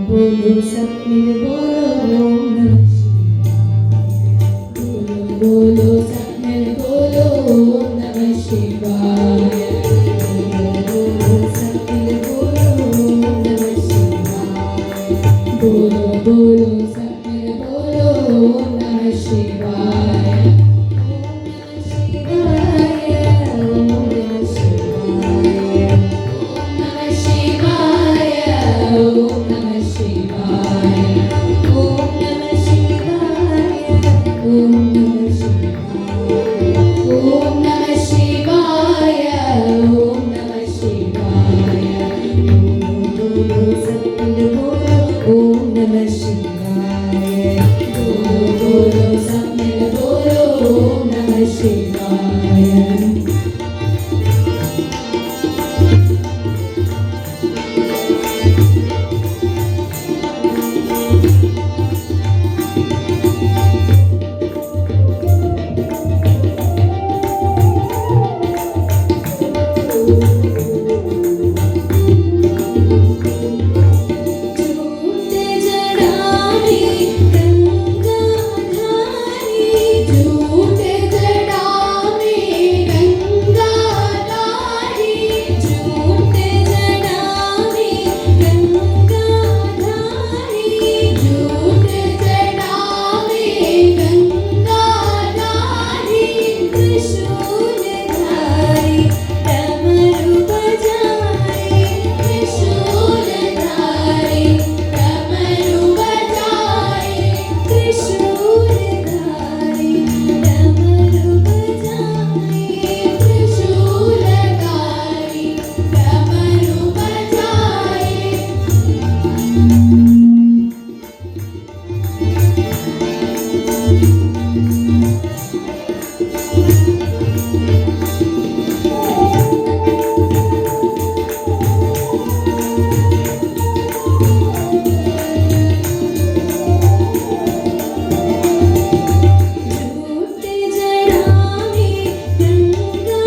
बोलो सब मिल बोलो ओम नमः शिवाय। बोलो बोलो सब मिल बोलो ओम नमः शिवाय। बोलो बोलो सब मिल बोलो ओम नमः शिवाय। बोलो बोलो सब मिल बोलो ओम नमः शिवाय। ओम नमः शिवाय। ओम नमः शिवाय। ओम नमः शिवाय। ओम नमः शिवाय। ओम नमः शिवाय। ओम नमः शिवाय। ओम नमः शिवाय। बोलो सब मिल बोलो ओम नमः शिवाय। बोलो बोलो सब मिल बोलो ओम नमः शिवाय। झूठे जड़ावी गंगाधारी। झूठे जड़ावी गंगाधारी। झूठे जड़ावी गंगाधारी। झूठे जड़ावी गंगाधारी। त्रिशूलधारी डमरू बजाए। त्रिशूलधारी डमरू बजाए। त्रिशूलधारी डमरू बजाए। त्रिशूलधारी डमरू बजाए। झूठे जड़ावी गंगाधारी।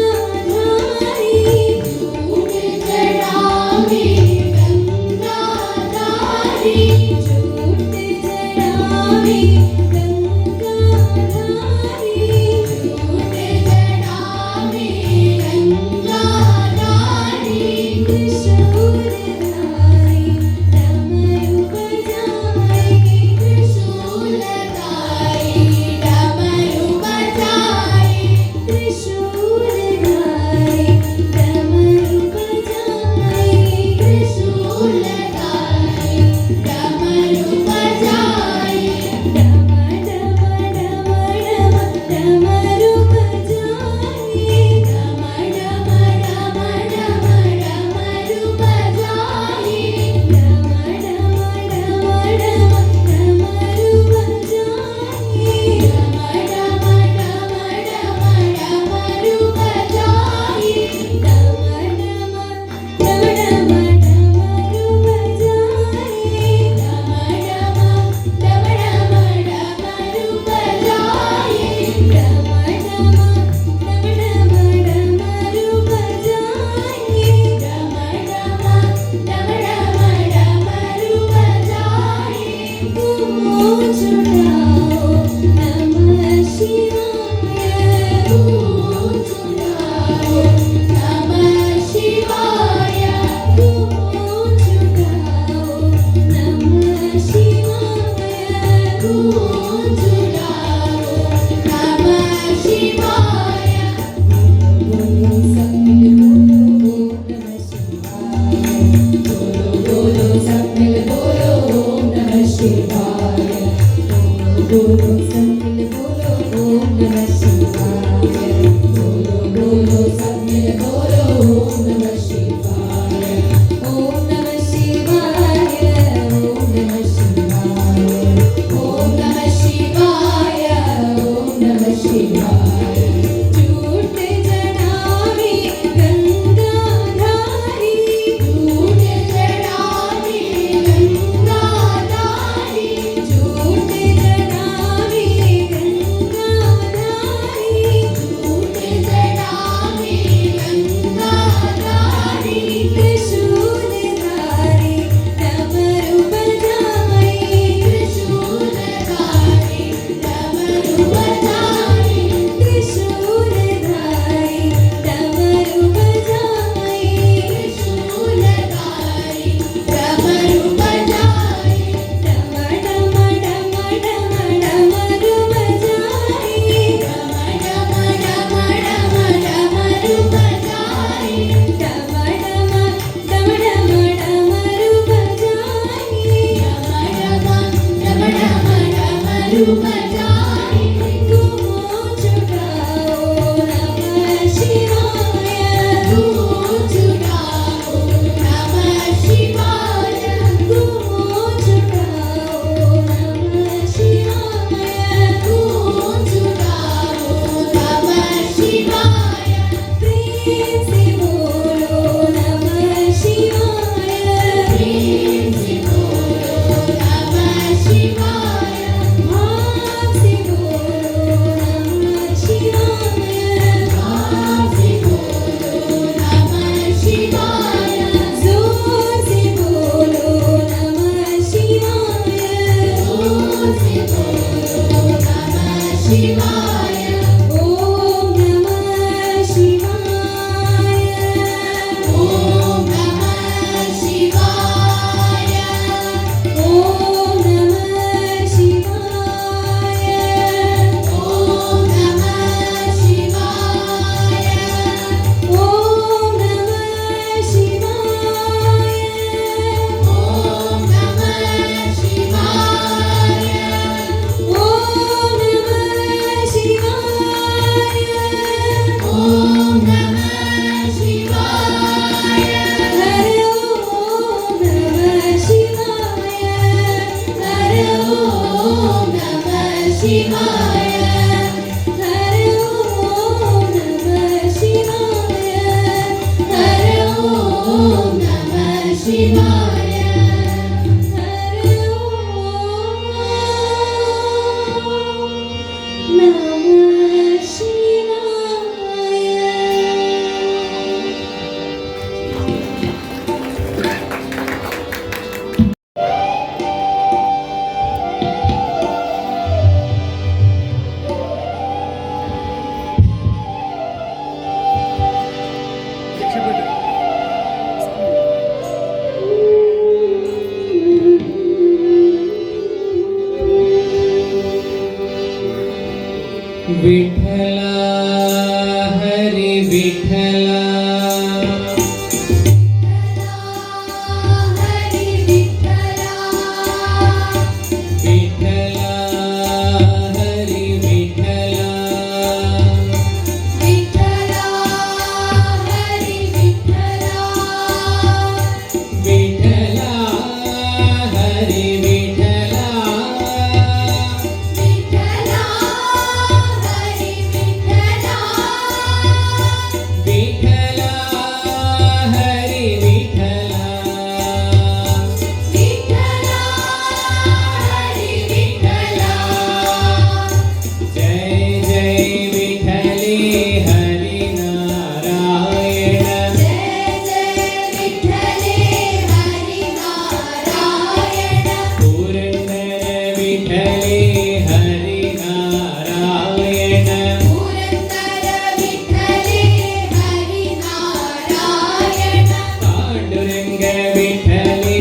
झूठे जड़ावी गंगाधारी। बजाए गूंज उठाओ नमः शिवाय गूंज उठाओ नमः शिवाय गूंज उठाओ नमः शिवाय गूंज उठाओ नमः शिवाय प्रेम से बोलो नमः शिवाय प्रेम से बोलो नमः शिवाय भाव से बोलो नमः शिवाय भाव से बोलो नमः शिवाय जोर से बोलो नमः शिवाय जोर से बोलो नमः शिवाय ओम नमः शिवाय ओम नमः शिवाय ओम नमः शिवाय ओम नमः शिवाय ओम नमः शिवाय ओम नमः शिवाय ओम नमः शिवाय ओम नमः शिवाय हरे ओम नमः शिवाय हरे ओम नमः शिवाय हरे ओम नमः शिवाय हरे ओम नमः शिवाय हरे ओम नमः शिवाय विठ्ठला हरि विठ्ठला हरि विठ्ठला विठ्ठला हरि विठ्ठला विठ्ठला हरि विठ्ठला विठ्ठला हरि विठ्ठला विठ्ठला हरि विठ्ठला विठ्ठला हरि विठ्ठला विठ्ठला हरि विठ्ठला जय जय विठ्ठले हरि नारायण जय जय विठ्ठले हरि नारायण पुरंदर विठ्ठले हरि नारायण पुरंदर विठ्ठले हरि नारायण पांडुरंग विठ्ठले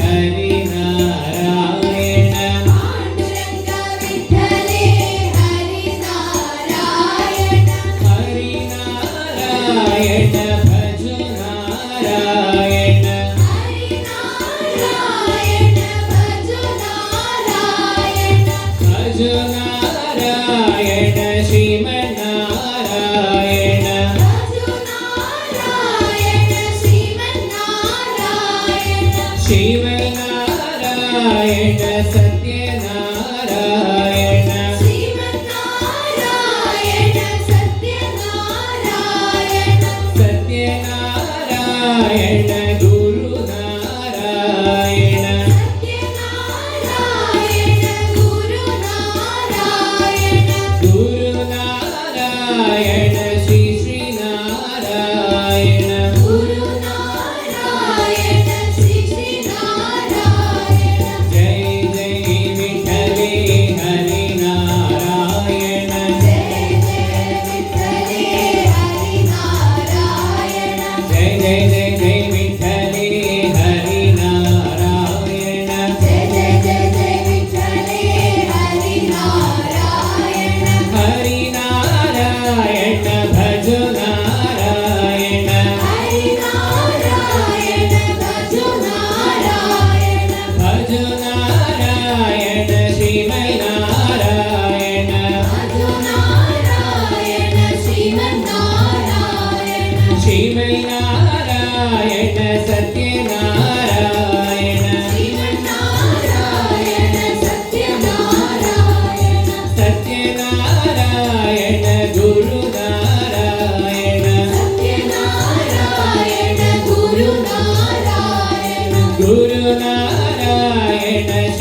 हरि नारायण पांडुरंग विठ्ठले हरि नारायण हरि नारायण भज नारायण हरि नारायण भज नारायण भज नारायण श्रीमन्नारायण भज नारायण श्रीमन्नारायण शिवनारायण सत्यनारायण श्रीमन्नारायण सत्यनारायण सत्यनारायण गुरुनारायण सत्यनारायण गुरुनारायण गुरुनारायण श्री श्रीनारायण गुरुनारायण श्री श्रीनारायण जय जय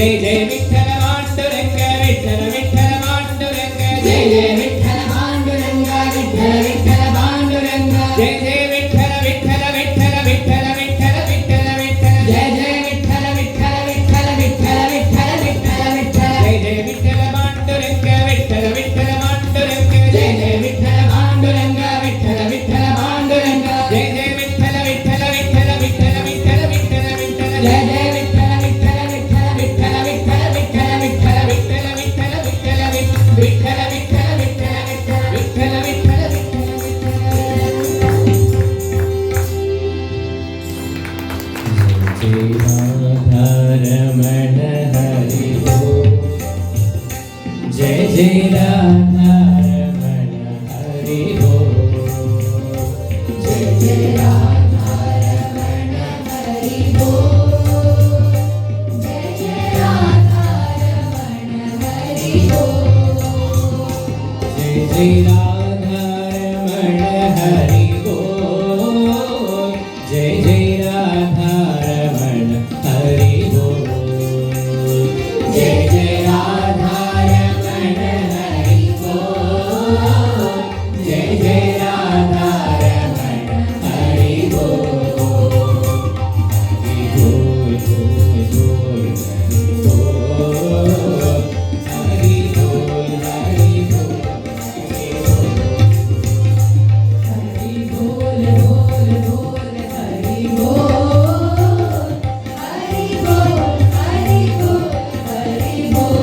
जय जय विठ्ठल पांडुरंग विठ्ठल विठ्ठल पांडुरंग जय जय विठ्ठल पांडुरंग विठ्ठल विठ्ठल पांडुरंग जय जय विठ्ठल विठ्ठल विठ्ठल विठ्ठल विठ्ठल विठ्ठल विठ्ठल जय जय विठ्ठल विठ्ठल विठ्ठल विठ्ठल विठ्ठल विठ्ठल विठ्ठल जय जय विठ्ठल पांडुरंग विठ्ठल विठ्ठल पांडुरंग जय जय विठ्ठल पांडुरंग विठ्ठल विठ्ठल पांडुरंग जय जय विठ्ठल विठ्ठल विठ्ठल विठ्ठल विठ्ठल विठ्ठल विठ्ठल जय जय विठ्ठल विठ्ठल विठ्ठल विठ्ठल विठ्ठल विठ्ठल विठ्ठल विठ्ठल विठ्ठल विठ्ठल विठ्ठल विठ्ठल विठ्ठल विठ्ठल जय जय राधा रमण हरि बोल जय जय राधा रमण हरि बोल जय जय राधा रमण हरि बोल जय जय राधा रमण हरि बोल जय जय राधा रमण हरि बोल जय जय राधा रमण हरि बोल जय जय राधा रमण हरि बोल हरि बोल हरि बोल हरि बोल हरि बोल हरि बोल बोल बोल हरि बोल हरि बोल हरि बोल हरि बोल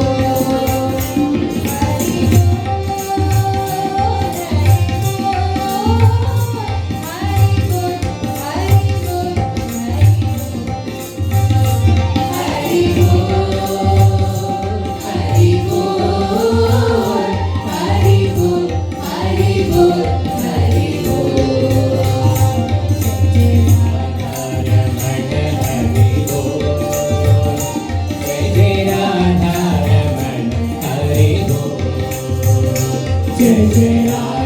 जय जय राधा